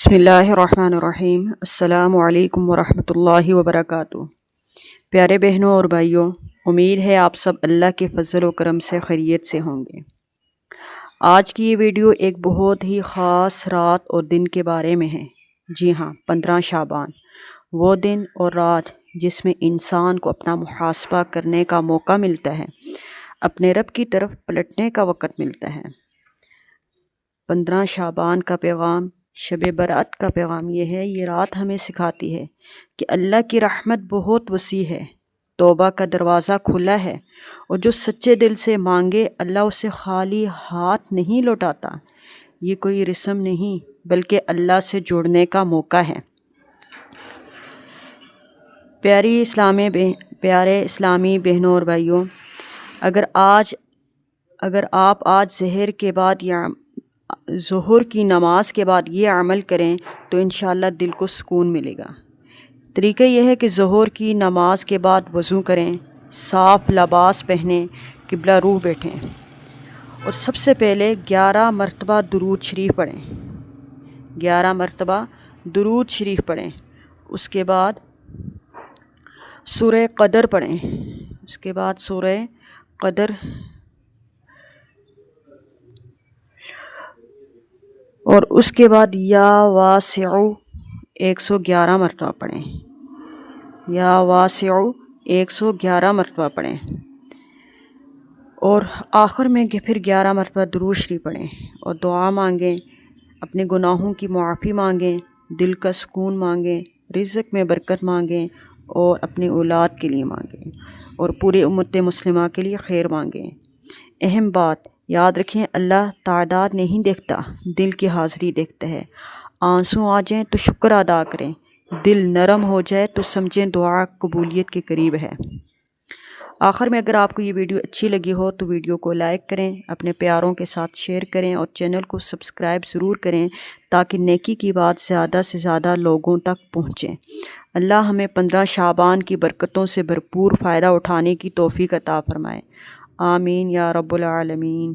بسم اللہ الرحمن الرحیم۔ السلام علیکم ورحمۃ اللہ وبرکاتہ۔ پیارے بہنوں اور بھائیوں، امید ہے آپ سب اللہ کے فضل و کرم سے خیریت سے ہوں گے۔ آج کی یہ ویڈیو ایک بہت ہی خاص رات اور دن کے بارے میں ہے۔ جی ہاں، 15 شعبان، وہ دن اور رات جس میں انسان کو اپنا محاسبہ کرنے کا موقع ملتا ہے، اپنے رب کی طرف پلٹنے کا وقت ملتا ہے۔ 15 شعبان کا پیغام، شب برات کا پیغام یہ ہے، یہ رات ہمیں سکھاتی ہے کہ اللہ کی رحمت بہت وسیع ہے، توبہ کا دروازہ کھلا ہے، اور جو سچے دل سے مانگے اللہ اسے خالی ہاتھ نہیں لوٹاتا۔ یہ کوئی رسم نہیں بلکہ اللہ سے جڑنے کا موقع ہے۔ پیارے اسلامی بہنوں اور بھائیوں، اگر آپ آج ظہر کے بعد یا ظہر کی نماز کے بعد یہ عمل کریں تو انشاءاللہ دل کو سکون ملے گا۔ طریقہ یہ ہے کہ ظہر کی نماز کے بعد وضو کریں، صاف لباس پہنیں، قبلہ روح بیٹھیں، اور سب سے پہلے 11 مرتبہ درود شریف پڑھیں۔ 11 مرتبہ درود شریف پڑھیں۔ اس کے بعد سورہ قدر پڑھیں۔ اور اس کے بعد یا واسع 111 مرتبہ پڑھیں۔ یا واسع 111 مرتبہ پڑھیں، اور آخر میں پھر 11 مرتبہ درود شریف پڑھیں اور دعا مانگیں، اپنے گناہوں کی معافی مانگیں، دل کا سکون مانگیں، رزق میں برکت مانگیں، اور اپنے اولاد کے لیے مانگیں، اور پورے امت مسلمہ کے لیے خیر مانگیں۔ اہم بات یاد رکھیں، اللہ تعداد نہیں دیکھتا، دل کی حاضری دیکھتا ہے۔ آنسو آ جائیں تو شکر ادا کریں، دل نرم ہو جائے تو سمجھیں دعا قبولیت کے قریب ہے۔ آخر میں اگر آپ کو یہ ویڈیو اچھی لگی ہو تو ویڈیو کو لائک کریں، اپنے پیاروں کے ساتھ شیئر کریں، اور چینل کو سبسکرائب ضرور کریں تاکہ نیکی کی بات زیادہ سے زیادہ لوگوں تک پہنچے۔ اللہ ہمیں 15 شعبان کی برکتوں سے بھرپور فائدہ اٹھانے کی توفیق عطا فرمائے۔ آمین یا رب العالمین۔